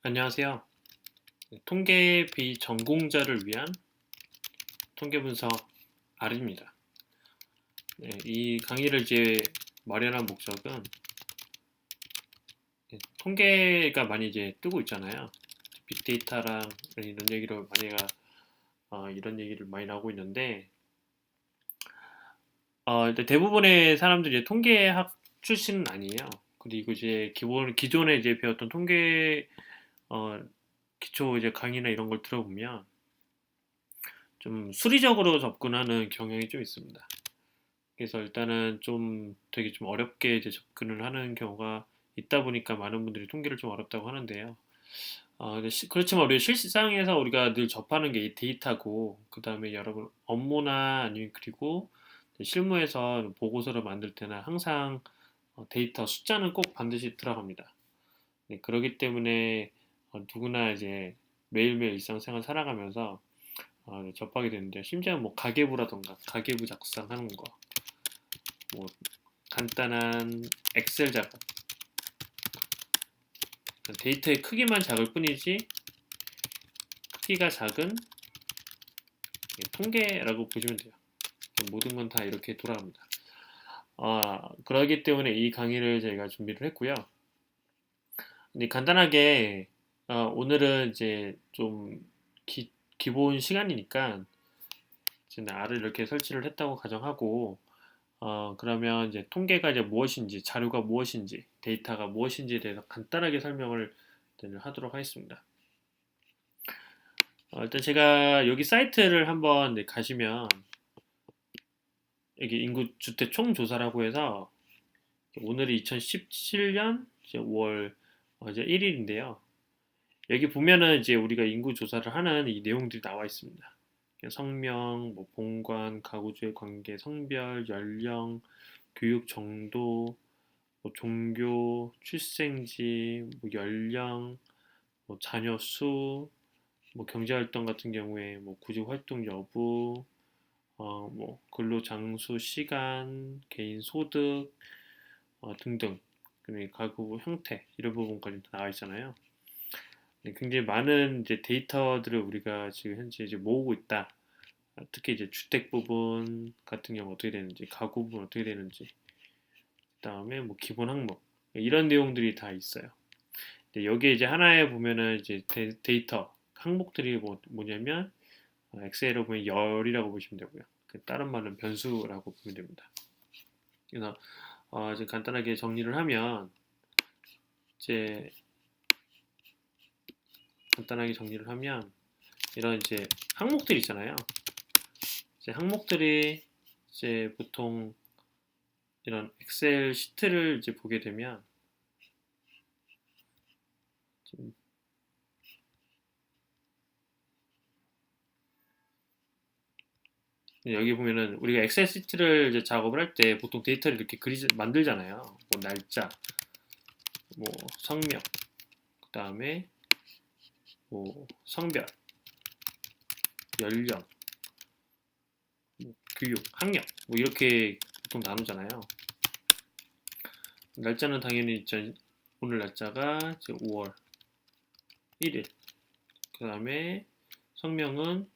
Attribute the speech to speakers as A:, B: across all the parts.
A: 안녕하세요. 통계 비전공자를 위한 통계 분석 R입니다. 이 강의를 이제 마련한 목적은 통계가 많이 이제 뜨고 있잖아요. 빅데이터랑 이런 얘기를 많이 나오고 있는데, 일단 대부분의 사람들이 이제 통계학 출신은 아니에요. 그리고 이제 기존에 이제 배웠던 통계 어, 기초 이제 강의나 이런 걸 들어보면 좀 수리적으로 접근하는 경향이 좀 있습니다. 그래서 일단은 좀 되게 좀 어렵게 이제 접근을 하는 경우가 있다 보니까 많은 분들이 통계를 좀 어렵다고 하는데요. 근데 그렇지만 우리 실상에서 우리가 늘 접하는 게 이 데이터고, 그 다음에 여러분 업무나 아니면 그리고 실무에서 보고서를 만들 때나 항상 데이터 숫자는 꼭 반드시 들어갑니다. 네, 그렇기 때문에 누구나 이제 매일매일 일상생활 살아가면서 접하게 되는데, 심지어 뭐 가계부라던가 가계부 작성하는 거, 뭐 간단한 엑셀 작업, 데이터의 크기만 작을 뿐이지 크기가 작은 통계라고 보시면 돼요. 모든 건 다 이렇게 돌아갑니다. 그러기 때문에 이 강의를 저희가 준비를 했고요. 근데 간단하게 오늘은 이제 좀 기본 시간이니까 이제 R을 이렇게 설치를 했다고 가정하고, 그러면 이제 통계가 이제 무엇인지, 자료가 무엇인지, 데이터가 무엇인지에 대해서 간단하게 설명을 하도록 하겠습니다. 일단 제가 여기 사이트를 한번 가시면, 여기 인구 주택 총조사라고 해서 오늘이 2017년 5월 이제 1일인데요. 여기 보면은 이제 우리가 인구 조사를 하는 이 내용들이 나와 있습니다. 성명, 뭐 본관, 가구주의 관계, 성별, 연령, 교육 정도, 뭐 종교, 출생지, 뭐 연령, 뭐 자녀 수, 뭐 경제활동 같은 경우에 뭐 구직 활동 여부, 뭐 근로 장소, 시간, 개인 소득 등등, 그리고 가구 형태 이런 부분까지 다 나와 있잖아요. 네, 굉장히 많은 이제 데이터들을 우리가 지금 현재 이제 모으고 있다. 특히 이제 주택 부분 같은 경우 어떻게 되는지, 가구 부분 어떻게 되는지, 그다음에 뭐 기본 항목 이런 내용들이 다 있어요. 여기에 이제 하나에 보면은 이제 데이터 항목들이 뭐냐면 엑셀로 보면 열이라고 보시면 되고요. 다른 말은 변수라고 보면 됩니다. 그래서 이제 간단하게 정리를 하면 이제 이런 이제 항목들 있잖아요. 이제 항목들이 이제 보통 이런 엑셀 시트를 이제 보게 되면 여기 보면은 우리가 엑셀 시트를 이제 작업을 할 때 보통 데이터를 이렇게 만들잖아요. 뭐 날짜, 뭐 성명, 그 다음에 뭐 성별, 연령, 뭐 교육, 학력, 뭐 이렇게 보통 나누잖아요. 날짜는 당연히 오늘 날짜가 이제 5월 1일. 그 다음에 성명은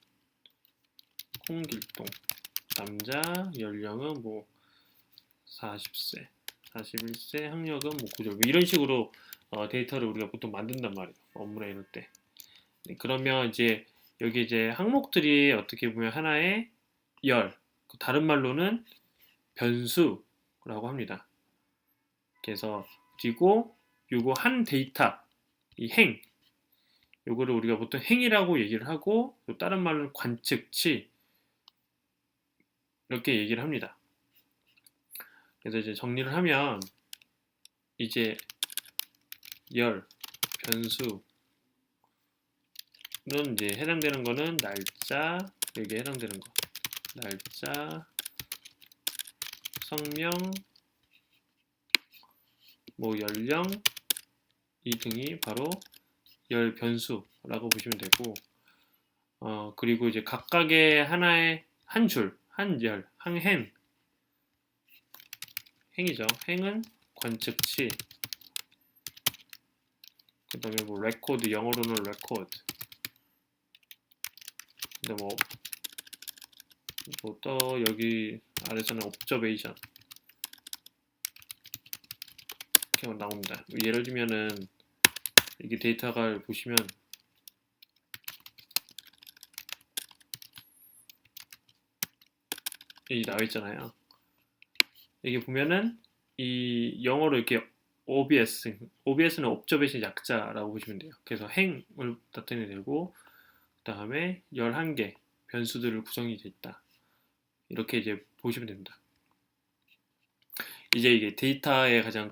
A: 홍길동, 남자, 연령은 뭐 40세, 41세, 학력은 뭐 9절, 뭐 이런 식으로 데이터를 우리가 보통 만든단 말이에요. 업무나 이럴 때. 네, 그러면 이제 여기 이제 항목들이 어떻게 보면 하나의 다른 말로는 변수라고 합니다. 그래서 그리고 요거 한 데이터, 이 요거를 우리가 보통 행이라고 얘기를 하고, 또 다른 말로는 관측치 이렇게 얘기를 합니다. 그래서 이제 정리를 하면 이제 변수는 이제 해당되는 거는 날짜, 여기에 해당되는 거 날짜, 성명, 뭐 연령 이 등이 바로 변수라고 보시면 되고, 그리고 이제 각각의 하나의 한 줄, 행이죠. 행은 관측치, 그 다음에 뭐 레코드, 영어로는 레코드. 근데 뭐 또 여기 아래서는 observation 이렇게 나옵니다. 예를 들면은 이게 데이터가 보시면 여기 나와 있잖아요. 여기 보면은 이 영어로 이렇게 OBS는 observation 약자라고 보시면 돼요. 그래서 행을 나타내고 그 다음에 11개 변수들을 구성이 되어 있다. 이렇게 이제 보시면 됩니다. 이제 이게 데이터의 가장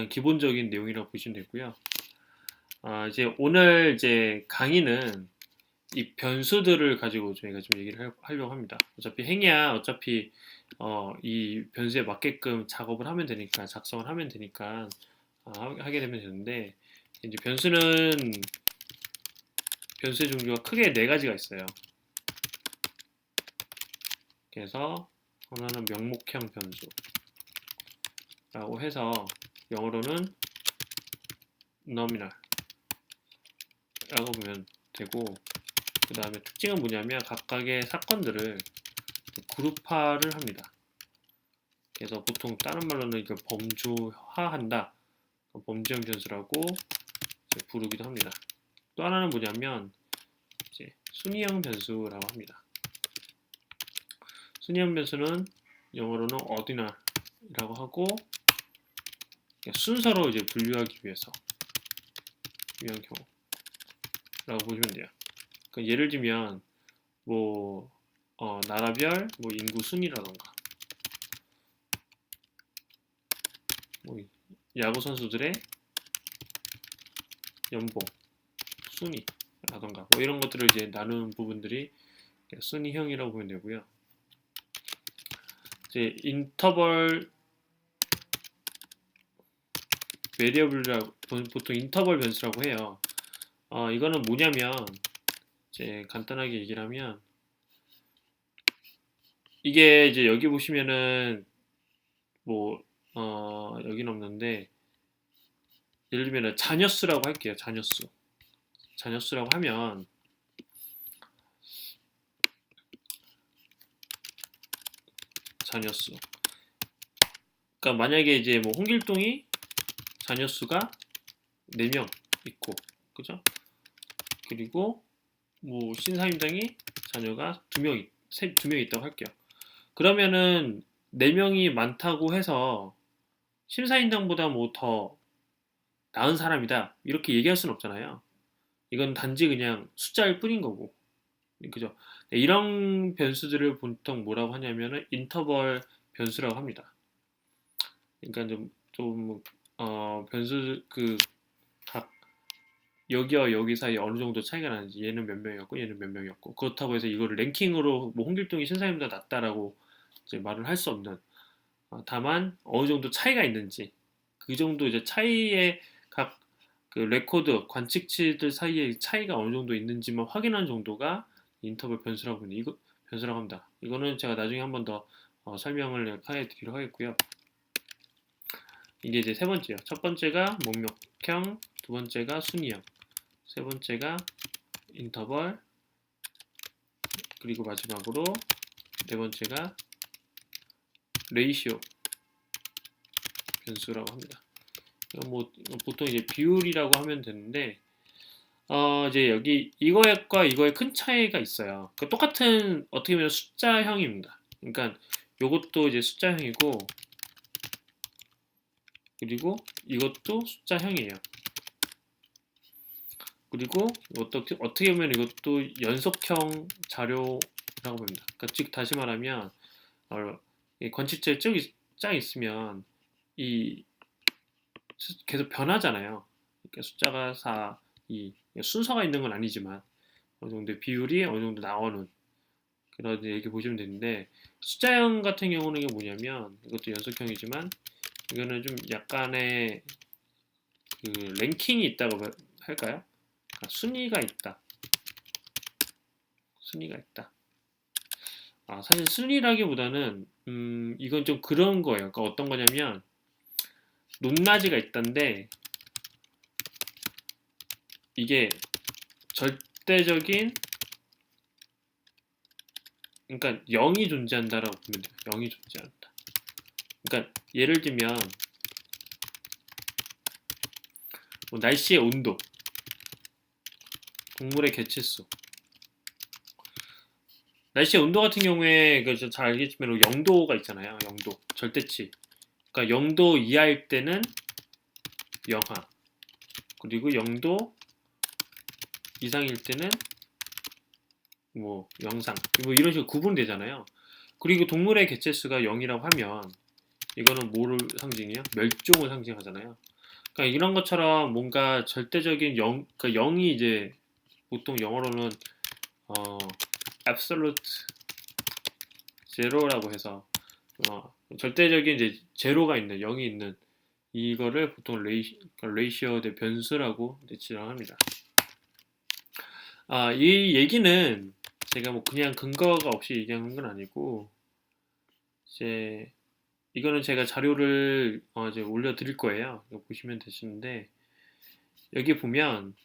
A: 기본적인 내용이라고 보시면 되고요. 이제 오늘 이제 강의는 이 변수들을 가지고 저희가 좀 얘기를 하려고 합니다. 어차피 행이야 어차피 이 변수에 맞게끔 작업을 하면 되니까 작성을 하면 되니까 하게 되면 되는데 이제 변수의 종류가 크게 네 가지가 있어요. 그래서 하나는 명목형 변수라고 해서 영어로는 nominal 라고 보면 되고 그 다음에 특징은 뭐냐면 각각의 사건들을 그룹화를 합니다. 그래서 보통 다른 말로는 이걸 범주화한다. 범주형 변수라고 부르기도 합니다. 또 하나는 뭐냐면 이제 순위형 변수라고 합니다. 순위형 변수는 영어로는 ordinal이라고 하고 순서로 이제 분류하기 위해서 위한 경우라고 보시면 돼요. 그러니까 예를 들면 뭐 나라별 뭐 인구 순위라던가 뭐 야구 선수들의 연봉 순위라던가 뭐 이런 것들을 이제 나누는 부분들이 순위형이라고 보면 되고요. 이제 인터벌 베리어블이라고 보통 인터벌 변수라고 해요. 이거는 뭐냐면 이제 간단하게 얘기를 하면 이게 이제 여기 보시면은 뭐 여기는 없는데 예를 들면 자녀수라고 할게요. 자녀수라고 하면 자녀수. 그러니까 만약에 이제 뭐 홍길동이 자녀수가 4명 있고, 그죠? 그리고 뭐 신사임당이 자녀가 2명 있다고 할게요. 그러면은 4명이 많다고 해서 신사임당보다 뭐 더 나은 사람이다 이렇게 얘기할 수는 없잖아요. 이건 단지 그냥 숫자일 뿐인 거고, 그죠? 네, 이런 변수들을 보통 뭐라고 하냐면은 인터벌 변수라고 합니다. 그러니까 변수 각 여기와 여기 사이 어느 정도 차이가 나는지 얘는 몇 명이었고 얘는 몇 명이었고 그렇다고 해서 이거를 랭킹으로 뭐 홍길동이 신사임보다 낫다라고 이제 말을 할 수 없는 다만 어느 정도 차이가 있는지 그 정도 이제 차이의 각 그 레코드 관측치들 사이에 차이가 어느 정도 있는지만 확인하는 정도가 인터벌 변수라고 합니다. 이거는 제가 나중에 한 번 더 설명을 해드리도록 하겠고요. 이게 이제 세 번째요. 첫 번째가 목록형, 두 번째가 순위형, 세 번째가 인터벌, 그리고 마지막으로 네 번째가 레이시오 변수라고 합니다. 뭐 보통 이제 비율이라고 하면 되는데 이제 여기 이거과 이거의 큰 차이가 있어요. 그러니까 똑같은 어떻게 보면 숫자형입니다. 그러니까 요것도 이제 숫자형이고 그리고 이것도 숫자형이에요. 그리고 어떻게 보면 이것도 연속형 자료라고 봅니다. 그러니까 즉 다시 말하면 관측자에 쫙 있으면 이 계속 변하잖아요. 그러니까 숫자가 4, 2 순서가 있는 건 아니지만 어느 정도 비율이 어느 정도 나오는 그런 얘기 보시면 되는데 숫자형 같은 경우는 이게 뭐냐면 이것도 연속형이지만 이거는 좀 약간의 그 랭킹이 있다고 할까요? 그러니까 순위가 있다. 사실 순위라기보다는 이건 좀 그런 거예요. 그러니까 어떤 거냐면 높낮이가 있던데 이게 절대적인, 그러니까 0이 존재한다라고 보면 돼요. 0이 존재한다. 그러니까 예를 들면 뭐 날씨의 온도, 동물의 개체수. 날씨의 온도 같은 경우에 잘 알겠지만 0도가 있잖아요. 0도 절대치. 그러니까 0도 이하일 때는 영하, 그리고 0도 이상일 때는 뭐 영상, 뭐 이런 식으로 구분되잖아요. 그리고 동물의 개체수가 0이라고 하면 이거는 뭐를 상징해요? 멸종을 상징하잖아요. 그러니까 이런 것처럼 뭔가 절대적인 0, 그러니까 0이 이제 보통 영어로는 absolute zero라고 해서 절대적인 이제 제로가 있는 0이 있는 이거를 보통 레이시오 대 변수라고 지정합니다. 이 얘기는 제가 뭐 그냥 근거가 없이 얘기하는 건 아니고 이제 이거는 제가 자료를 이제 올려드릴 거예요. 이거 보시면 되시는데 여기 보면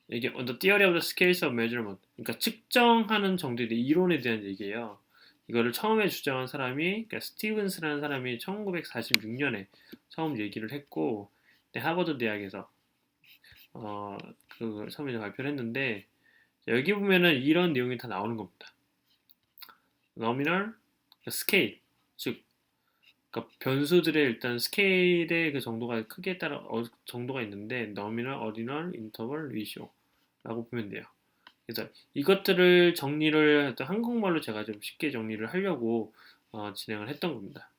A: 이게 on the theory of the scales of measurement, 그러니까 측정하는 정도의 이론에 대한 얘기예요. 이거를 처음에 주장한 사람이 그러니까 스티븐스라는 사람이 1946년에 처음 얘기를 했고 하버드 대학에서 그 처음에 발표를 했는데 여기 보면은 이런 내용이 다 나오는 겁니다. nominal, scale, 즉 그러니까 변수들의 일단 스케일의 그 정도가 크기에 따라 정도가 있는데 nominal, ordinal, interval, ratio라고 보면 돼요. 그래서 이것들을 정리를 한국말로 제가 좀 쉽게 정리를 하려고 진행을 했던 겁니다.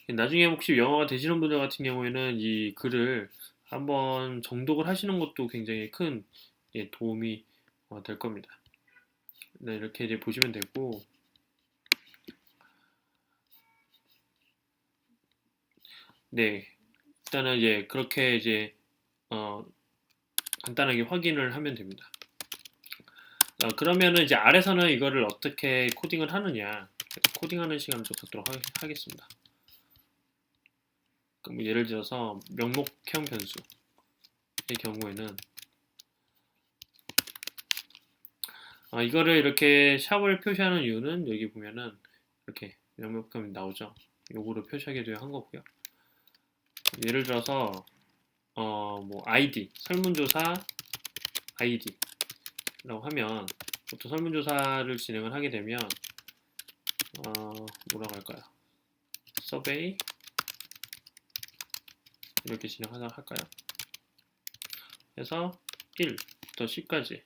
A: 나중에 혹시 영어가 되시는 분들 같은 경우에는 이 글을 한번 정독을 하시는 것도 굉장히 큰 도움이 될 겁니다. 네, 이렇게 이제 보시면 되고, 네, 일단은 이제 그렇게 이제 간단하게 확인을 하면 됩니다. 그러면은 이제 아래서는 이거를 어떻게 코딩을 하느냐, 코딩하는 시간을 좀 갖도록 하겠습니다. 그럼 예를 들어서 명목형 변수의 경우에는 이거를 이렇게 샵을 표시하는 이유는 여기 보면은 이렇게 명목형이 나오죠. 요거를 표시하게 되어 한 거고요. 예를 들어서 뭐 ID, 설문조사 ID라고 하면 보통 설문조사를 진행을 하게 되면 뭐라고 할까요? 서베이 이렇게 진행하자 할까요? 그래서 1부터 10까지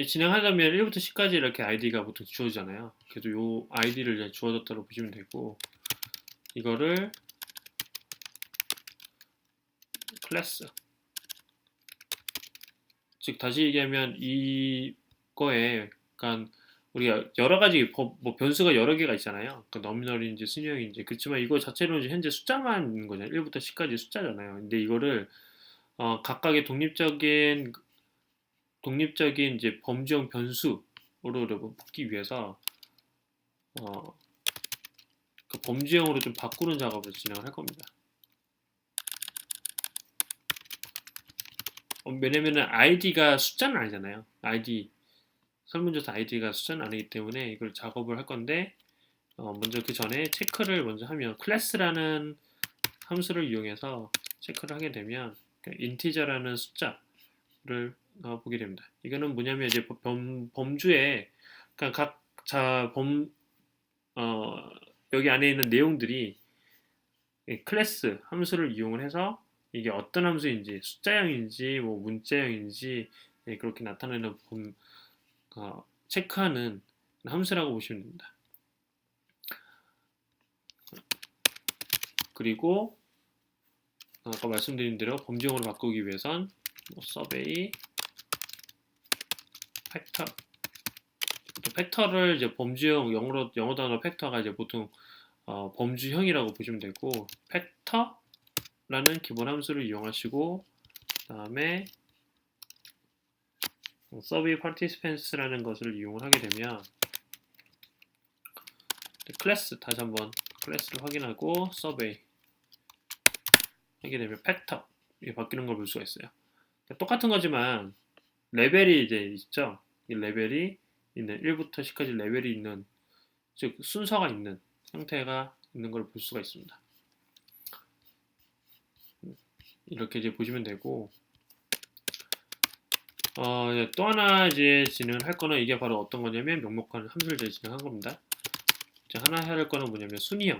A: 진행하려면 1부터 10까지 이렇게 아이디가 보통 주어지잖아요. 그래서 요 아이디를 이제 주어졌다고 보시면 되고 이거를 클래스, 즉 다시 얘기하면 이거에 그러니까 우리가 여러 가지 뭐 변수가 여러 개가 있잖아요. 그러니까 너미널인지 순형인지. 그렇지만 이거 자체로는 현재 숫자만 있는 거잖아요. 1부터 10까지 숫자잖아요. 근데 이거를 각각의 독립적인 이제 범주형 변수로 뽑기 위해서 그 범주형으로 좀 바꾸는 작업을 진행을 할 겁니다. 왜냐면은 아이디가 숫자는 아니잖아요. 설문조사 아이디가 숫자는 아니기 때문에 이걸 작업을 할 건데 먼저 그 전에 체크를 먼저 하면 클래스라는 함수를 이용해서 체크를 하게 되면 인티저라는 숫자를 보게 됩니다. 이거는 뭐냐면 이제 범주에 그러니까 여기 안에 있는 내용들이 클래스 함수를 이용을 해서 이게 어떤 함수인지 숫자형인지 뭐 문자형인지 그렇게 나타내는 체크하는 함수라고 보시면 됩니다. 그리고 아까 말씀드린 대로 범주형으로 바꾸기 위해선 뭐 서베이 팩터, 또 팩터를 이제 범주형 영어 단어 팩터가 이제 보통 범주형이라고 보시면 되고 팩터라는 기본 함수를 이용하시고 그다음에 서베이 파티시펜스라는 것을 이용을 하게 되면 클래스 다시 한번 클래스를 확인하고 서베이 하게 되면 팩터 이게 바뀌는 걸 볼 수가 있어요. 똑같은 거지만 레벨이 이제 있죠. 이 레벨이 있는 1부터 10까지 레벨이 있는 즉 순서가 있는 상태가 있는 걸 볼 수가 있습니다. 이렇게 이제 보시면 되고 또 하나 이제 진행을 할 거는 이게 바로 어떤 거냐면 명목하는 함수를 이제 진행한 겁니다. 하나 해야 할 거는 뭐냐면 순위형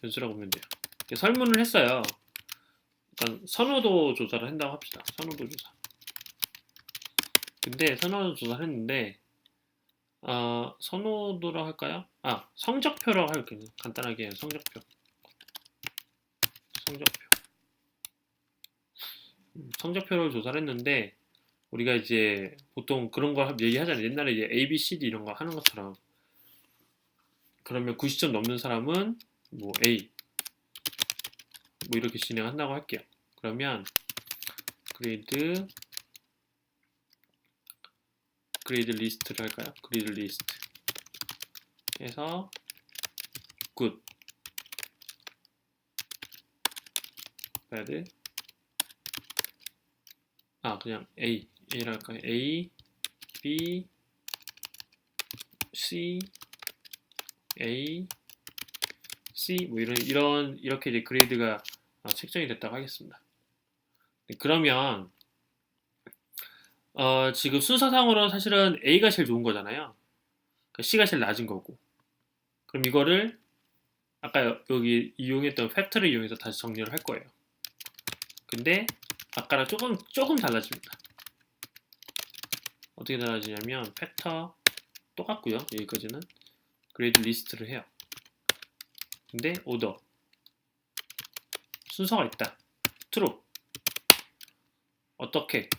A: 변수라고 보면 돼요. 설문을 했어요. 일단 선호도 조사를 한다고 합시다. 선호도 조사. 근데 선호도 조사를 했는데 선호도라고 할까요? 성적표라고 할게요. 간단하게 성적표. 성적표를 조사를 했는데 우리가 이제 보통 그런 거 얘기하잖아요. 옛날에 이제 A, B, C, D 이런 거 하는 것처럼 그러면 90점 넘는 사람은 뭐 A 뭐 이렇게 진행한다고 할게요. 그러면 그레이드 리스트를 할까요? 그레이드 리스트 해서 굿 bad 그냥 A라 할까요? A, B, C, A, C 뭐 이렇게 이제 그레이드가 책정이 됐다고 하겠습니다. 그러면 지금 순서상으로는 사실은 A가 제일 좋은 거잖아요. 그러니까 C가 제일 낮은 거고. 그럼 이거를 아까 여기 이용했던 팩터를 이용해서 다시 정리를 할 거예요. 근데 아까랑 조금 달라집니다. 어떻게 달라지냐면 팩터 똑같고요. 여기까지는 그레이드 리스트를 해요. 근데 오더 순서가 있다. true. 어떻게?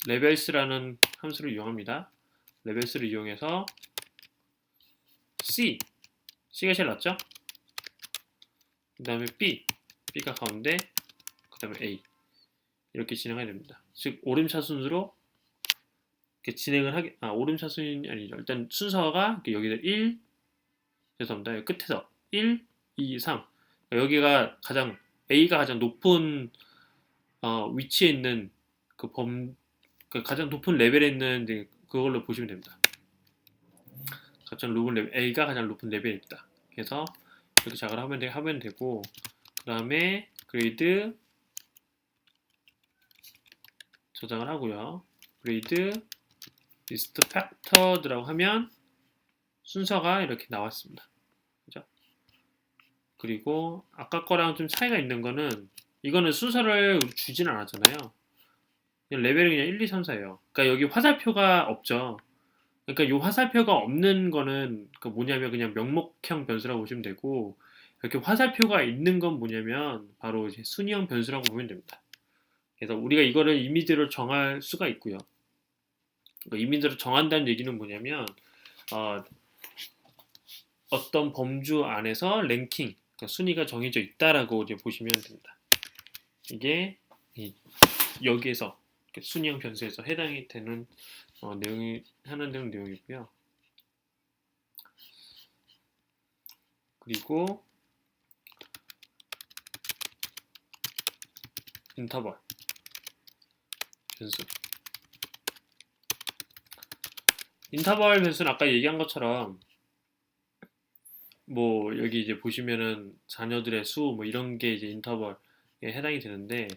A: 레벨스라는 함수를 이용합니다. 레벨스를 이용해서 C가 제일 낮죠? 그 다음에 B가 가운데, 그 다음에 A 이렇게 진행해야 됩니다. 즉 오름차 순으로 이렇게 진행을 하게 오름차 순이 아니죠. 일단 순서가 여기다 1 죄송합니다. 끝에서 1, 2, 3 여기가 A가 가장 높은 위치에 있는 가장 높은 레벨에 있는 그걸로 보시면 됩니다. A가 가장 높은 레벨에 있다. 그래서 이렇게 작업을 하면 되고 그 다음에 그레이드 저장을 하고요. 그레이드 리스트 팩터드라고 하면 순서가 이렇게 나왔습니다. 그죠? 그리고 아까 거랑 좀 차이가 있는 거는 이거는 순서를 주진 않았잖아요. 그냥 레벨이 그냥 1, 2, 3, 4예요. 그러니까 여기 화살표가 없죠. 그러니까 이 화살표가 없는 거는 뭐냐면 그냥 명목형 변수라고 보시면 되고 이렇게 화살표가 있는 건 뭐냐면 바로 이제 순위형 변수라고 보면 됩니다. 그래서 우리가 이거를 이미지로 정할 수가 있고요. 이미지로 정한다는 얘기는 뭐냐면 어떤 범주 안에서 랭킹, 그러니까 순위가 정해져 있다라고 이제 보시면 됩니다. 이게 여기에서 순위형 변수에서 해당이 되는 내용이 하는 내용이고요. 그리고 인터벌 변수. 인터벌 변수는 아까 얘기한 것처럼 뭐 여기 이제 보시면은 자녀들의 수 뭐 이런 게 이제 인터벌에 해당이 되는데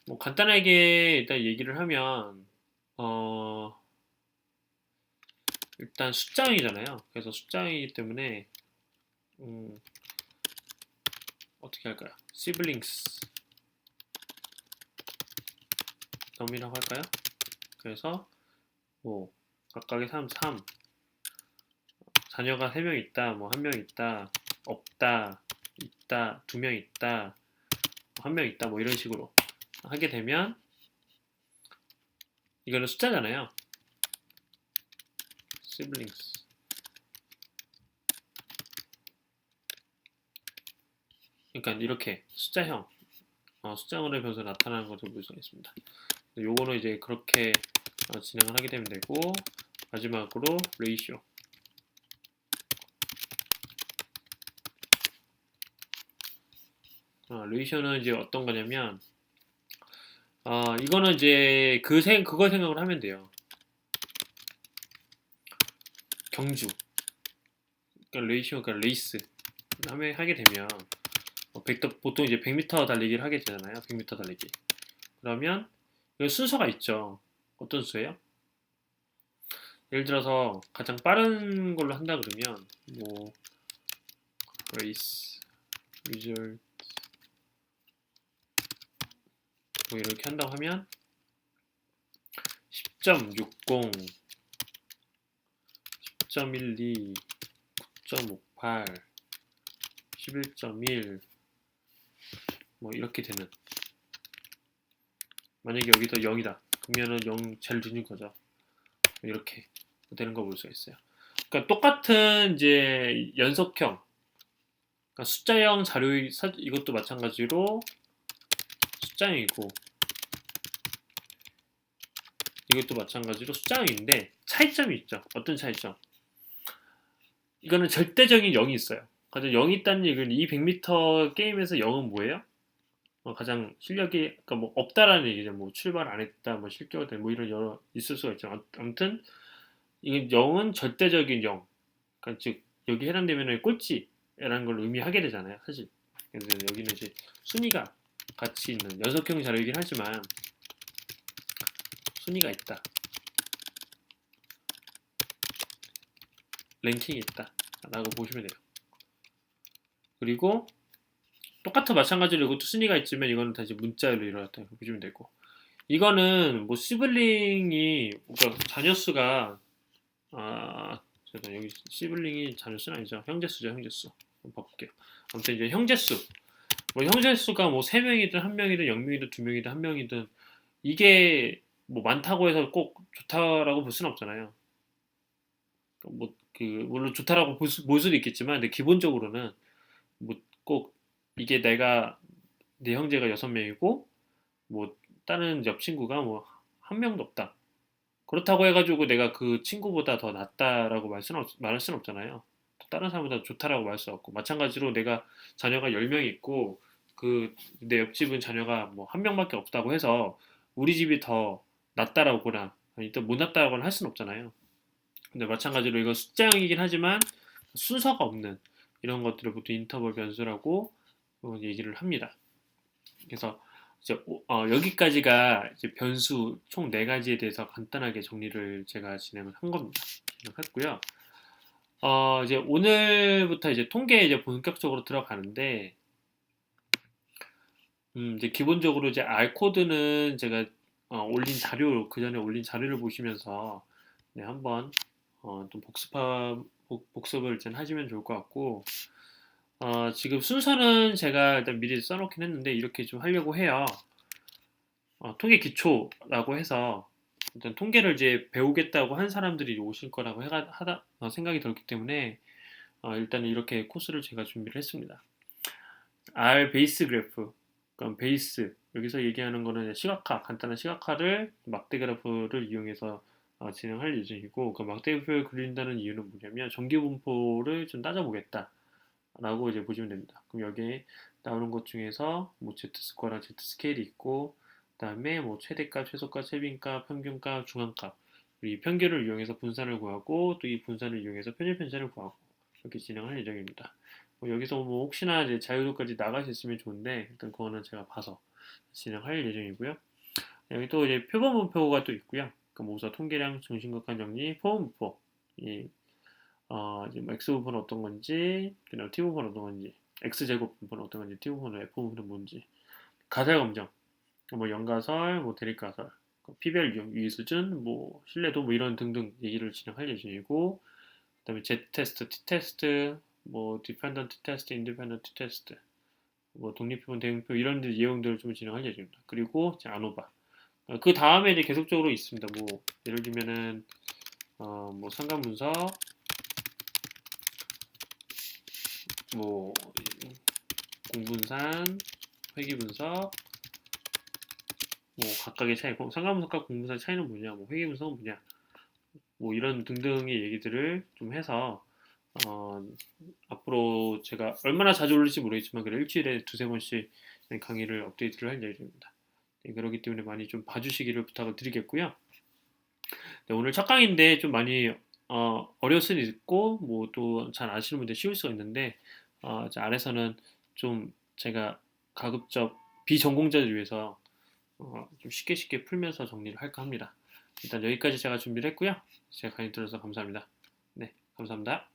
A: 뭐 간단하게 일단 얘기를 하면 일단 숫자형이잖아요. 그래서 숫자형이기 때문에 어떻게 할까요? siblings 넘이라고 할까요? 그래서 뭐 각각의 3 자녀가 3명 있다, 뭐 1명 있다, 없다, 있다, 2명 있다, 1명 있다, 뭐 이런 식으로 하게 되면 이거는 숫자잖아요. siblings. 그러니까 이렇게 숫자형, 숫자형으로 변수 나타나는 것을 볼 수가 있습니다. 요거는 이제 그렇게 진행을 하게 되면 되고 마지막으로 레이시오. 레이셔는 이제 어떤 거냐면, 이거는 이제 그걸 생각을 하면 돼요. 경주. 그러니까 레이셔, 그러니까 레이스. 하게 되면, 보통 이제 100m 달리기를 하게 되잖아요. 100m 달리기. 그러면, 이 순서가 있죠. 어떤 수예요? 예를 들어서 가장 빠른 걸로 한다 그러면, 뭐, 레이스, 리절, 뭐 이렇게 한다고 하면, 10.60, 10.12, 9.58, 11.1, 뭐 이렇게 되는. 만약에 여기서 0이다. 그러면은 0 제일 늦은 거죠. 이렇게 되는 거 볼 수가 있어요. 그러니까 똑같은 이제 연속형, 그러니까 숫자형 자료 이것도 마찬가지로 숫자형이고 이것도 마찬가지로 숫자형인데 차이점이 있죠. 어떤 차이점? 이거는 절대적인 0이 있어요. 가장 0이 있다는 얘기는 이 100m 게임에서 0은 뭐예요? 가장 실력이 그러니까 뭐 없다라는 얘기죠. 뭐 출발 안 했다, 뭐 실격을 뭐 이런 여러 있을 수가 있죠. 아무튼 이게 0은 절대적인 0. 그러니까 즉 여기 해당되면 꼴찌라는 걸 의미하게 되잖아요. 사실. 그래서 여기는 이제 순위가 같이 있는 연속형 자료이긴 하지만 순위가 있다. 랭킹이 있다. 라고 보시면 돼요. 그리고 똑같은 마찬가지로 이것도 순위가 있지만 이거는 다시 문자로 일어났다. 이렇게 보시면 되고. 이거는 뭐 시블링이 그러니까 자녀 수가 여기 시블링이 자녀수는 아니죠. 형제수죠, 형제수. 한번 봐볼게요. 아무튼 이제 형제수. 뭐 형제수가 뭐 3명이든 1명이든 0명이든 2명이든 1명이든 이게 뭐 많다고 해서 꼭 좋다라고 볼 수는 없잖아요. 뭐 물론 좋다라고 볼 수도 있겠지만 근데 기본적으로는 뭐 꼭 이게 내 형제가 6명이고 뭐 다른 옆 친구가 뭐 한 명도 없다. 그렇다고 해가지고 내가 그 친구보다 더 낫다라고 말할 수는 없잖아요. 다른 사람보다 좋다라고 말할 수 없고 마찬가지로 내가 자녀가 10명이 있고 그 내 옆집은 자녀가 뭐 한 명밖에 없다고 해서 우리 집이 더 낫다라고나 아니 또 못 낫다라고는 할 수는 없잖아요. 근데 마찬가지로 이거 숫자형이긴 하지만 순서가 없는 이런 것들을 보통 인터벌 변수라고 얘기를 합니다. 그래서 이제 여기까지가 이제 변수 총 4가지에 대해서 간단하게 정리를 제가 진행을 한 겁니다. 진행했고요. 이제 오늘부터 이제 통계에 이제 본격적으로 들어가는데, 이제 기본적으로 이제 R 코드는 제가 그 전에 올린 자료를 보시면서 네, 한번 좀 복습을 좀 하시면 좋을 것 같고, 지금 순서는 제가 일단 미리 써놓긴 했는데 이렇게 좀 하려고 해요. 통계 기초라고 해서 일단 통계를 이제 배우겠다고 한 사람들이 오실 거라고 생각이 들었기 때문에 일단 이렇게 코스를 제가 준비를 했습니다. R 베이스 그래프, 그럼 베이스 여기서 얘기하는 거는 간단한 시각화를 막대 그래프를 이용해서 진행할 예정이고 그 막대 그래프를 그린다는 이유는 뭐냐면 정기 분포를 좀 따져보겠다라고 이제 보시면 됩니다. 그럼 여기에 나오는 것 중에서 뭐 Z 스코어랑 Z 스케일이 있고 그다음에 뭐 최대값, 최소값, 최빈값, 평균값, 중앙값 이 평균을 이용해서 분산을 구하고 또 이 분산을 이용해서 편입 편차를 구하고 이렇게 진행할 예정입니다. 여기서 뭐 혹시나 이제 자유도까지 나갈 수 있으면 좋은데 일단 그거는 제가 봐서 진행할 예정이고요. 여기 또 이제 표본 분포가 또 있고요. 그러니까 모서 통계량, 중심각관 정리, 포분 분포. 이제 뭐 x 부분은 어떤 건지, 그다음 t 부분은 어떤 건지, x 제곱 부분은 어떤 건지, t 부분은 f 부분은 뭔지, 가설 검정. 뭐 연가설, 뭐 대립가설, 피별 유의 수준, 뭐 신뢰도 뭐 이런 등등 얘기를 진행할 예정이고, 그다음에 Z 테스트, T 테스트, 뭐 디펜던트 테스트, 인디펜던트 테스트, 뭐 독립표본, 대응표 이런 예형들을 좀 진행할 예정입니다. 그리고 이제 아노바. 그 다음에 이제 계속적으로 있습니다. 뭐 예를 들면은 뭐 상관 분석, 뭐 공분산, 회귀 분석, 뭐 각각의 차이, 상관분석과 공분산 차이는 뭐냐, 뭐 회귀 분석은 뭐냐, 뭐 이런 등등의 얘기들을 좀 해서 어, 앞으로 제가 얼마나 자주 올릴지 모르겠지만 그래 일주일에 두세 번씩 강의를 업데이트를 할 예정입니다. 네, 그렇기 때문에 많이 좀 봐주시기를 부탁을 드리겠고요. 네, 오늘 첫 강의인데 좀 많이 어려울 수도 있고 뭐 또 잘 아시는 분들 쉬울 수가 있는데 이제 아래서는 좀 제가 가급적 비전공자들 위해서 좀 쉽게 쉽게 풀면서 정리를 할까 합니다. 일단 여기까지 제가 준비를 했고요. 제가 강의 들어서 감사합니다. 네, 감사합니다.